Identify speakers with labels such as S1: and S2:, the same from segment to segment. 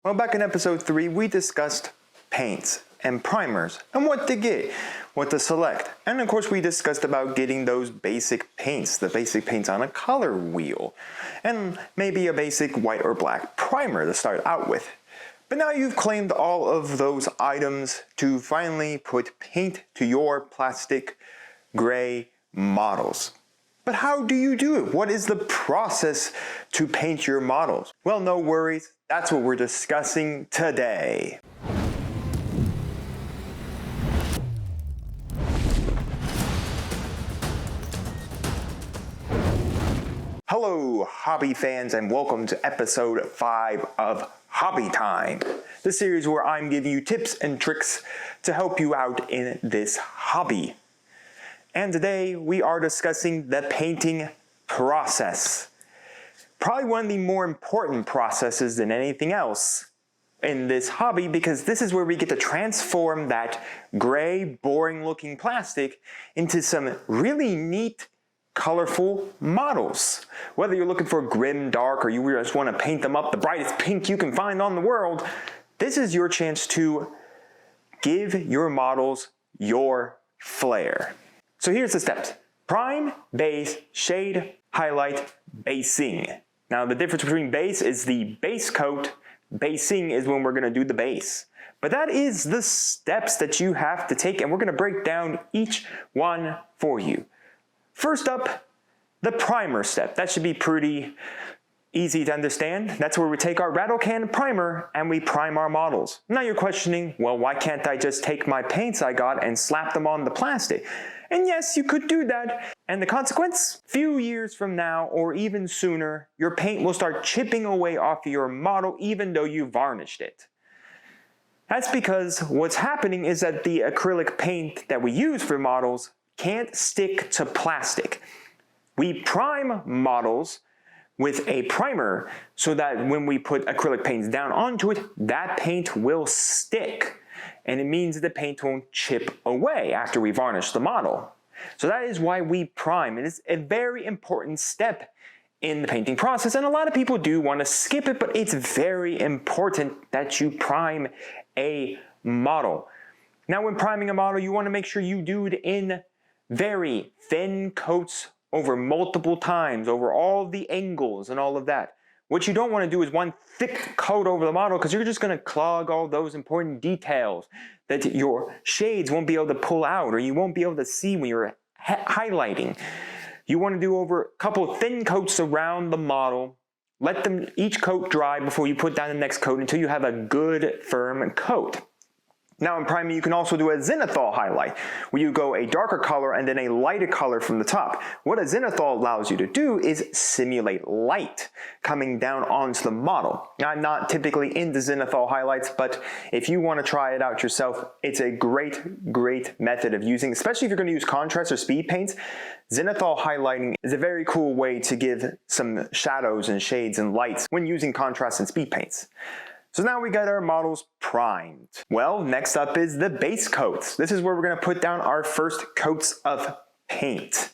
S1: Well, back in episode 3, we discussed paints and primers and what to get, what to select. And of course, we discussed about getting those basic paints, the basic paints on a color wheel, and maybe a basic white or black primer to start out with. But now you've claimed all of those items to finally put paint to your plastic gray models. But how do you do it? What is the process to paint your models? Well, no worries. That's what we're discussing today. Hello, hobby fans, and welcome to episode 5 of Hobby Time, the series where I'm giving you tips and tricks to help you out in this hobby. And today we are discussing the painting process. Probably one of the more important processes than anything else in this hobby, because this is where we get to transform that gray, boring looking plastic into some really neat, colorful models. Whether you're looking for grim dark or you just want to paint them up the brightest pink you can find on the world, this is your chance to give your models your flair. So here's the steps: prime, base, shade, highlight, basing. Now the difference between base is the base coat, basing is when we're going to do the base. But that is the steps that you have to take, and we're going to break down each one for you. First up, the primer step. That should be pretty easy to understand. That's where we take our rattle can primer and we prime our models. Now you're questioning, well, why can't I just take my paints I got and slap them on the plastic? And yes, you could do that. And the consequence? Few years from now, or even sooner, your paint will start chipping away off of your model even though you varnished it. That's because what's happening is that the acrylic paint that we use for models can't stick to plastic. We prime models with a primer so that when we put acrylic paints down onto it, that paint will stick. And it means the paint won't chip away after we varnish the model. So that is why we prime. It is a very important step in the painting process, and a lot of people do want to skip it, but it's very important that you prime a model. Now when priming a model, you want to make sure you do it in very thin coats over multiple times, over all the angles and all of that. What you don't want to do is one thick coat over the model, because you're just going to clog all those important details that your shades won't be able to pull out, or you won't be able to see when you're highlighting. You want to do over a couple of thin coats around the model. Let them each coat dry before you put down the next coat until you have a good firm coat. Now in priming, you can also do a zenithal highlight, where you go a darker color and then a lighter color from the top. What a zenithal allows you to do is simulate light coming down onto the model. Now, I'm not typically into zenithal highlights, but if you want to try it out yourself, it's a great method of using, especially if you're going to use contrast or speed paints. Zenithal highlighting is a very cool way to give some shadows and shades and lights when using contrast and speed paints. So now we got our models primed. Well, next up is the base coats. This is where we're going to put down our first coats of paint.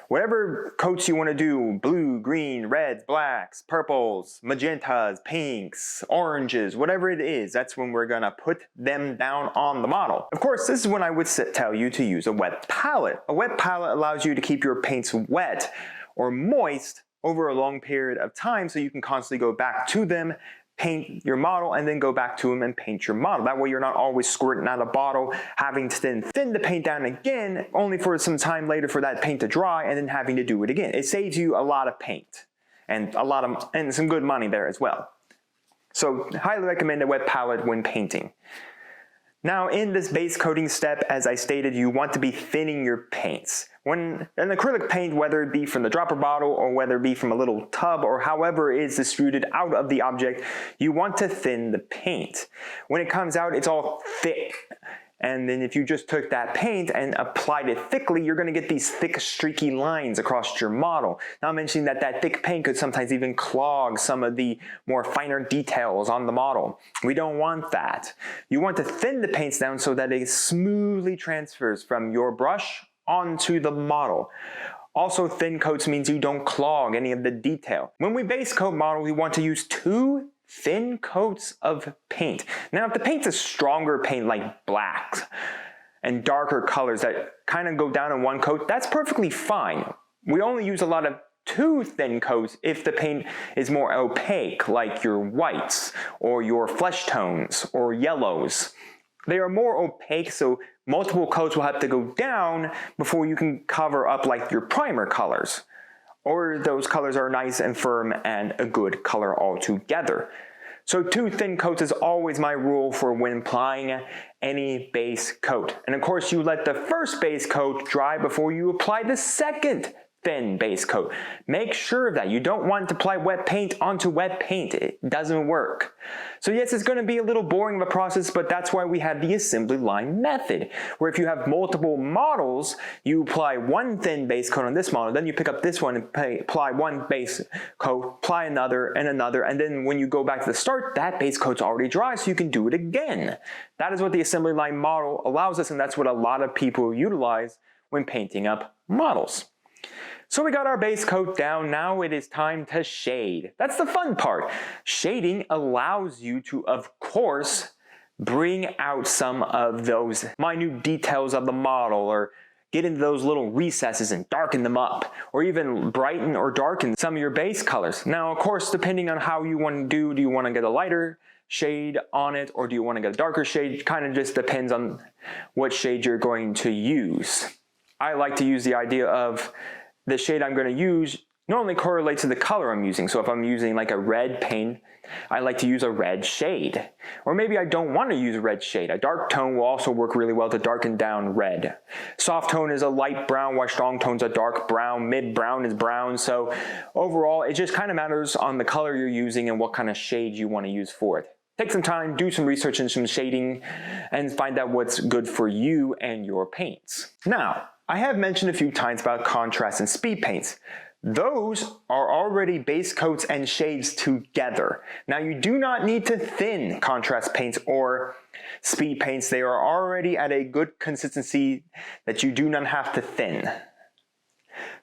S1: Whatever coats you want to do, blue, green, reds, blacks, purples, magentas, pinks, oranges, whatever it is, that's when we're going to put them down on the model. Of course, this is when I would tell you to use a wet palette. A wet palette allows you to keep your paints wet or moist over a long period of time, so you can constantly go back to them, paint your model, and then go back to them and paint your model. That way you're not always squirting out a bottle, having to then thin the paint down again, only for some time later for that paint to dry, and then having to do it again. It saves you a lot of paint and some good money there as well. So highly recommend a wet palette when painting. Now in this base coating step, as I stated, you want to be thinning your paints. When an acrylic paint, whether it be from the dropper bottle or whether it be from a little tub or however it is distributed out of the object, you want to thin the paint. When it comes out, it's all thick. And then if you just took that paint and applied it thickly, you're going to get these thick streaky lines across your model. Not mentioning that that thick paint could sometimes even clog some of the more finer details on the model. We don't want that. You want to thin the paints down so that it smoothly transfers from your brush onto the model. Also, thin coats means you don't clog any of the detail. When we base coat model, we want to use 2 thin coats of paint. Now, if the paint's a stronger paint like blacks and darker colors that kind of go down in one coat, that's perfectly fine. We only use a lot of 2 thin coats if the paint is more opaque, like your whites or your flesh tones or yellows. They are more opaque, so multiple coats will have to go down before you can cover up like your primer colors. Or those colors are nice and firm and a good color altogether. So 2 thin coats is always my rule for when applying any base coat. And of course, you let the first base coat dry before you apply the second thin base coat. Make sure of that. You don't want to apply wet paint onto wet paint. It doesn't work. So yes, it's going to be a little boring of a process, but that's why we have the assembly line method, where if you have multiple models, you apply 1 thin base coat on this model, then you pick up this one and apply 1 base coat, apply another, and then when you go back to the start, that base coat's already dry, so you can do it again. That is what the assembly line model allows us, and that's what a lot of people utilize when painting up models. So we got our base coat down, now it is time to shade. That's the fun part. Shading allows you to, of course, bring out some of those minute details of the model, or get into those little recesses and darken them up, or even brighten or darken some of your base colors. Now, of course, depending on how you want to do you want to get a lighter shade on it, or do you want to get a darker shade? It kind of just depends on what shade you're going to use. I like to use the idea of the shade I'm going to use normally correlates to the color I'm using. So if I'm using like a red paint, I like to use a red shade. Or maybe I don't want to use a red shade. A dark tone will also work really well to darken down red. Soft tone is a light brown, while strong tone's a dark brown. Mid brown is brown. So overall, it just kind of matters on the color you're using and what kind of shade you want to use for it. Take some time, do some research and some shading, and find out what's good for you and your paints. Now, I have mentioned a few times about contrast and speed paints. Those are already base coats and shades together. Now, you do not need to thin contrast paints or speed paints. They are already at a good consistency that you do not have to thin.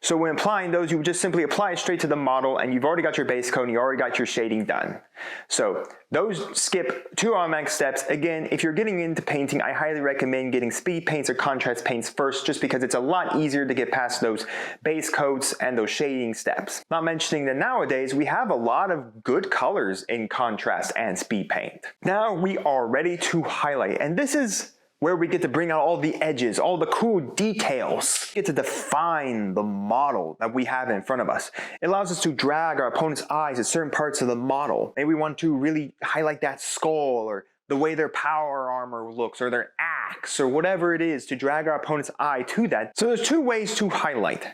S1: So when applying those, you would just simply apply it straight to the model, and you've already got your base coat and you already got your shading done. So those skip 2 automatic steps. Again, if you're getting into painting, I highly recommend getting speed paints or contrast paints first, just because it's a lot easier to get past those base coats and those shading steps. Not mentioning that nowadays we have a lot of good colors in contrast and speed paint. Now we are ready to highlight, and this is where we get to bring out all the edges, all the cool details. We get to define the model that we have in front of us. It allows us to drag our opponent's eyes at certain parts of the model. Maybe we want to really highlight that skull, or the way their power armor looks, or their axe, or whatever it is, to drag our opponent's eye to that. So there's 2 ways to highlight: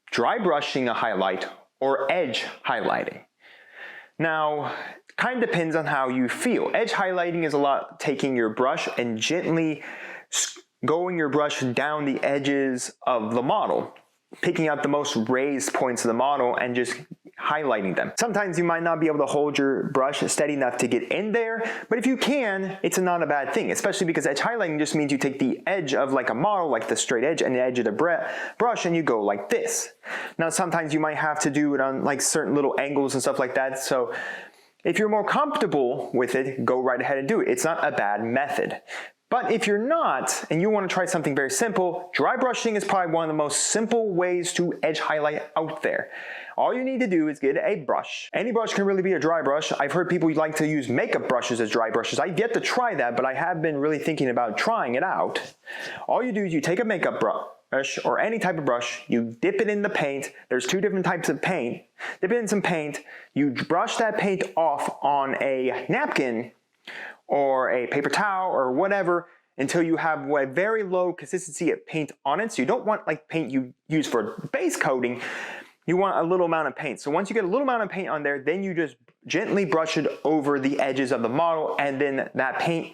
S1: dry brushing a highlight or edge highlighting. Now, kind of depends on how you feel. Edge highlighting is a lot taking your brush and gently going your brush down the edges of the model, picking out the most raised points of the model and just highlighting them. Sometimes you might not be able to hold your brush steady enough to get in there, but if you can, it's not a bad thing, especially because edge highlighting just means you take the edge of like a model, like the straight edge and the edge of the brush, and you go like this. Now sometimes you might have to do it on like certain little angles and stuff like that, so if you're more comfortable with it, go right ahead and do it. It's not a bad method. But if you're not, and you want to try something very simple, dry brushing is probably one of the most simple ways to edge highlight out there. All you need to do is get a brush. Any brush can really be a dry brush. I've heard people like to use makeup brushes as dry brushes. I've yet to try that, but I have been really thinking about trying it out. All you do is you take a makeup brush or any type of brush, you dip it in the paint. There's 2 different types of paint. Dip it in some paint, you brush that paint off on a napkin or a paper towel or whatever until you have a very low consistency of paint on it. So you don't want like paint you use for base coating, you want a little amount of paint. So once you get a little amount of paint on there, then you just gently brush it over the edges of the model, and then that paint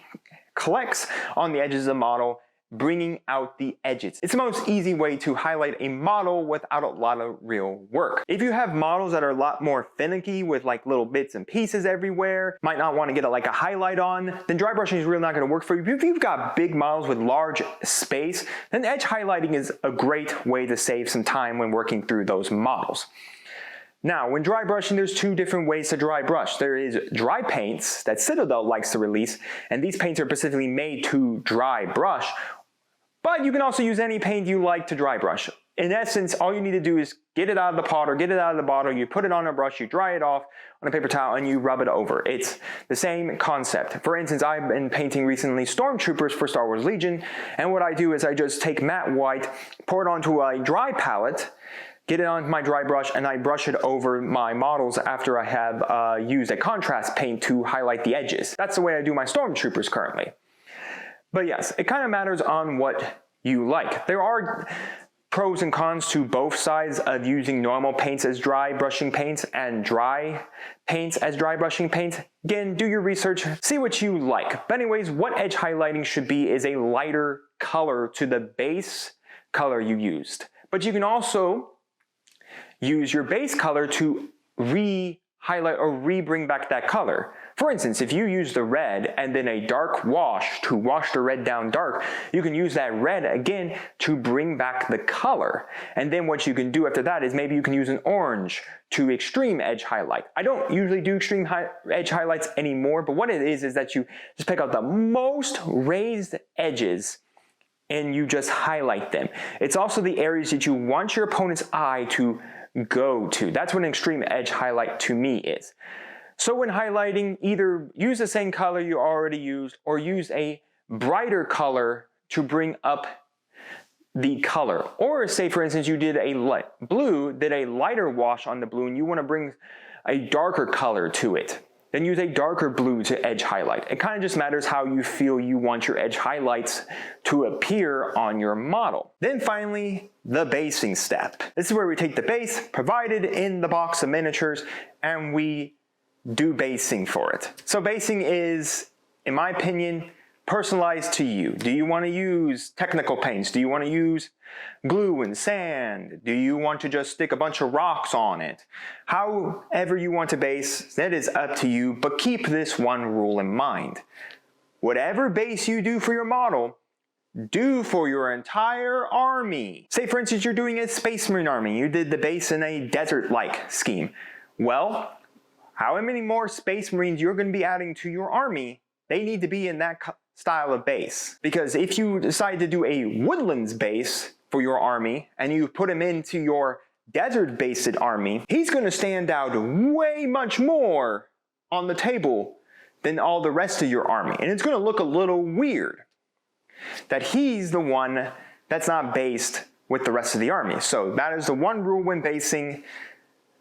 S1: collects on the edges of the model, bringing out the edges. It's the most easy way to highlight a model without a lot of real work. If you have models that are a lot more finicky with like little bits and pieces everywhere, might not want to get like a highlight on, then dry brushing is really not going to work for you. If you've got big models with large space, then edge highlighting is a great way to save some time when working through those models. Now, when dry brushing, there's two different ways to dry brush. There is dry paints that Citadel likes to release, and these paints are specifically made to dry brush, but you can also use any paint you like to dry brush. In essence, all you need to do is get it out of the pot or get it out of the bottle, you put it on a brush, you dry it off on a paper towel, and you rub it over. It's the same concept. For instance, I've been painting recently Stormtroopers for Star Wars Legion, and what I do is I just take matte white, pour it onto a dry palette, get it on my dry brush, and I brush it over my models after I have used a contrast paint to highlight the edges. That's the way I do my Stormtroopers currently. But yes, it kind of matters on what you like. There are pros and cons to both sides of using normal paints as dry brushing paints and dry paints as dry brushing paints. Again, do your research, see what you like. But anyways, what edge highlighting should be is a lighter color to the base color you used. But you can also use your base color to re-highlight or re-bring back that color. For instance, if you use the red and then a dark wash to wash the red down dark, you can use that red again to bring back the color. And then what you can do after that is maybe you can use an orange to extreme edge highlight. I don't usually do extreme edge highlights anymore, but what it is that you just pick out the most raised edges and you just highlight them. It's also the areas that you want your opponent's eye to go to. That's what an extreme edge highlight to me is. So when highlighting, either use the same color you already used or use a brighter color to bring up the color. Or say for instance you did a lighter wash on the blue and you want to bring a darker color to it. Then use a darker blue to edge highlight. It kind of just matters how you feel you want your edge highlights to appear on your model. Then finally, the basing step. This is where we take the base provided in the box of miniatures and we do basing for it. So basing is, in my opinion, personalized to you. Do you want to use technical paints? Do you want to use glue and sand? Do you want to just stick a bunch of rocks on it? However you want to base, that is up to you, but keep this one rule in mind. Whatever base you do for your model, do for your entire army. Say for instance you're doing a Space Marine army, you did the base in a desert-like scheme. Well, how many more Space Marines you're going to be adding to your army, they need to be in that style of base. Because if you decide to do a woodlands base for your army and you put him into your desert-based army, he's going to stand out way much more on the table than all the rest of your army. And it's going to look a little weird that he's the one that's not based with the rest of the army. So that is the one rule when basing.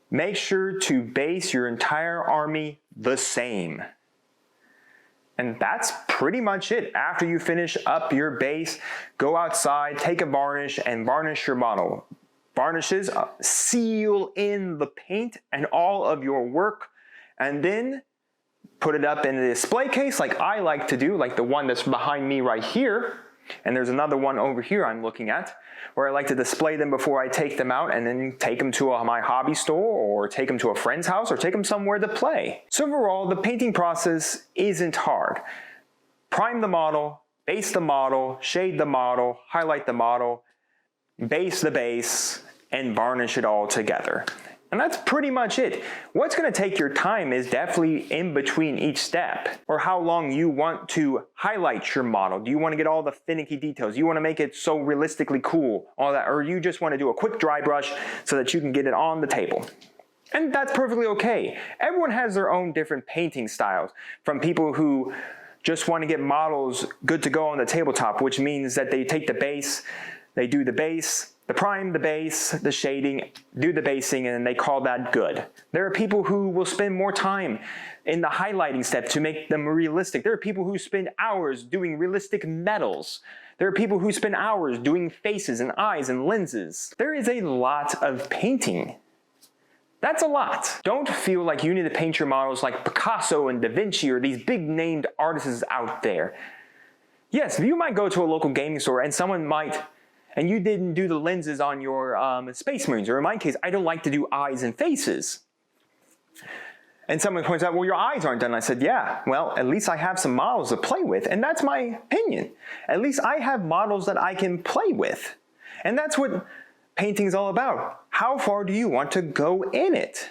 S1: Make sure to base your entire army the same. And that's pretty much it. After you finish up your base, go outside, take a varnish, and varnish your model. Varnishes seal in the paint and all of your work, and then put it up in a display case like I like to do, like the one that's behind me right here. And there's another one over here I'm looking at, where I like to display them before I take them out and then take them to my hobby store or take them to a friend's house or take them somewhere to play. So overall, the painting process isn't hard. Prime the model, base the model, shade the model, highlight the model, base the base, and varnish it all together. And that's pretty much it. What's going to take your time is definitely in between each step, or how long you want to highlight your model. Do you want to get all the finicky details? You want to make it so realistically cool, all that, or you just want to do a quick dry brush so that you can get it on the table. And that's perfectly okay. Everyone has their own different painting styles, from people who just want to get models good to go on the tabletop, which means that they take the base, they do the base, the prime, the base, the shading, do the basing, and then they call that good. There are people who will spend more time in the highlighting step to make them realistic. There are people who spend hours doing realistic metals. There are people who spend hours doing faces and eyes and lenses. There is a lot of painting. That's a lot. Don't feel like you need to paint your models like Picasso and Da Vinci or these big named artists out there. Yes, you might go to a local gaming store and someone might, and you didn't do the lenses on your Space Marines, or in my case, I don't like to do eyes and faces. And someone points out, well, your eyes aren't done. I said, yeah, well, at least I have some models to play with, and that's my opinion. At least I have models that I can play with. And that's what painting's all about. how far do you want to go in it?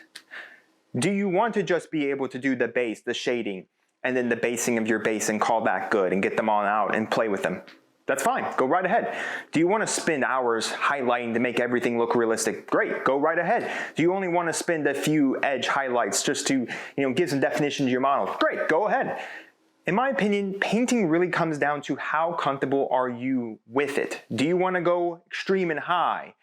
S1: Do you want to just be able to do the base, the shading, and then the basing of your base and call that good and get them on out and play with them? That's fine, go right ahead. Do you want to spend hours highlighting to make everything look realistic? Great, go right ahead. Do you only want to spend a few edge highlights just to, give some definition to your model? Great, go ahead. In my opinion, painting really comes down to how comfortable are you with it. Do you want to go extreme and high?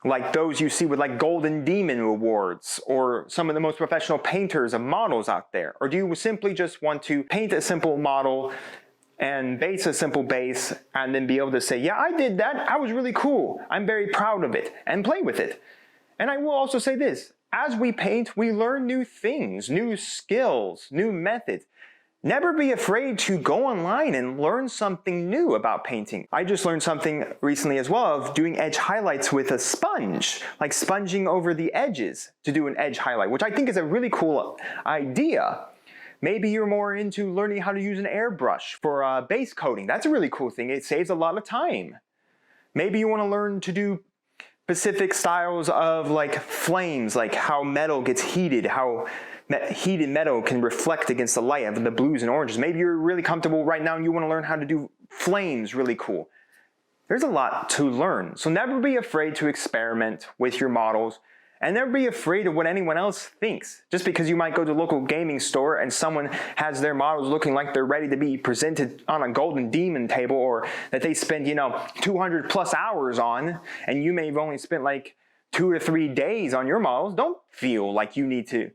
S1: Like those you see with like Golden Demon awards or some of the most professional painters of models out there? Or do you simply just want to paint a simple model and base a simple base and then be able to say, yeah, I did that, I was really cool, I'm very proud of it, and play with it? And I will also say this, as we paint, we learn new things, new skills, new methods. Never be afraid to go online and learn something new about painting. I just learned something recently as well of doing edge highlights with a sponge, like sponging over the edges to do an edge highlight, which I think is a really cool idea. Maybe you're more into learning how to use an airbrush for base coating. That's a really cool thing. It saves a lot of time. Maybe you want to learn to do specific styles of like flames, like how metal gets heated, how heated metal can reflect against the light of the blues and oranges. Maybe you're really comfortable right now and you want to learn how to do flames really cool. There's a lot to learn. So never be afraid to experiment with your models and never be afraid of what anyone else thinks. Just because you might go to a local gaming store and someone has their models looking like they're ready to be presented on a Golden Demon table, or that they spend, 200 plus hours on, and you may have only spent like 2 to 3 days on your models, don't feel like you need to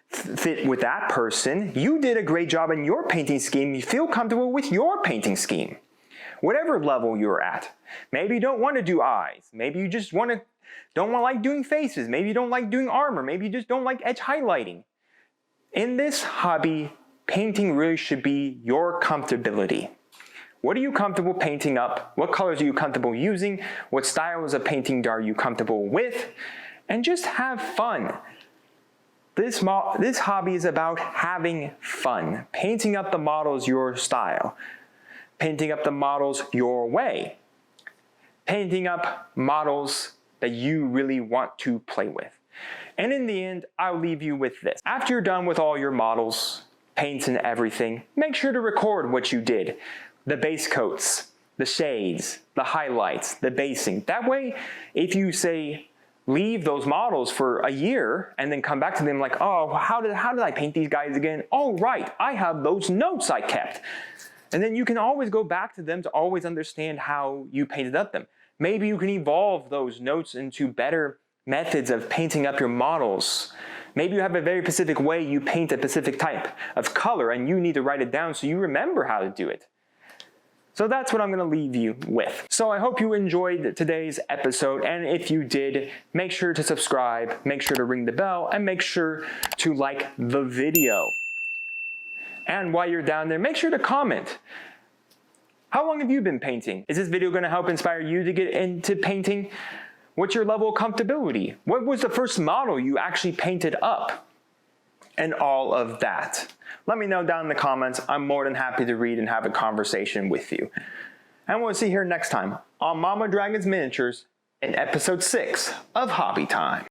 S1: fit with that person. You did a great job in your painting scheme. You feel comfortable with your painting scheme. Whatever level you're at. Maybe you don't want to do eyes. Maybe you just don't like doing faces. Maybe you don't like doing armor. Maybe you just don't like edge highlighting. In this hobby, painting really should be your comfortability. What are you comfortable painting up? What colors are you comfortable using? What styles of painting are you comfortable with? And just have fun. This hobby is about having fun, painting up the models your style, painting up the models your way, painting up models that you really want to play with. And in the end, I'll leave you with this. After you're done with all your models, paints and everything, make sure to record what you did. The base coats, the shades, the highlights, the basing. That way, if you say, leave those models for a year and then come back to them like, oh, how did I paint these guys again? Oh, right, I have those notes I kept. And then you can always go back to them to always understand how you painted up them. Maybe you can evolve those notes into better methods of painting up your models. Maybe you have a very specific way you paint a specific type of color and you need to write it down so you remember how to do it. So that's what I'm going to leave you with. So I hope you enjoyed today's episode, and if you did, make sure to subscribe, make sure to ring the bell, and make sure to like the video. And while you're down there, make sure to comment. How long have you been painting? Is this video going to help inspire you to get into painting? What's your level of comfortability? What was the first model you actually painted up? And all of that. Let me know down in the comments. I'm more than happy to read and have a conversation with you. And we'll see you here next time on Mama Dragon's Miniatures in episode 6 of Hobby Time.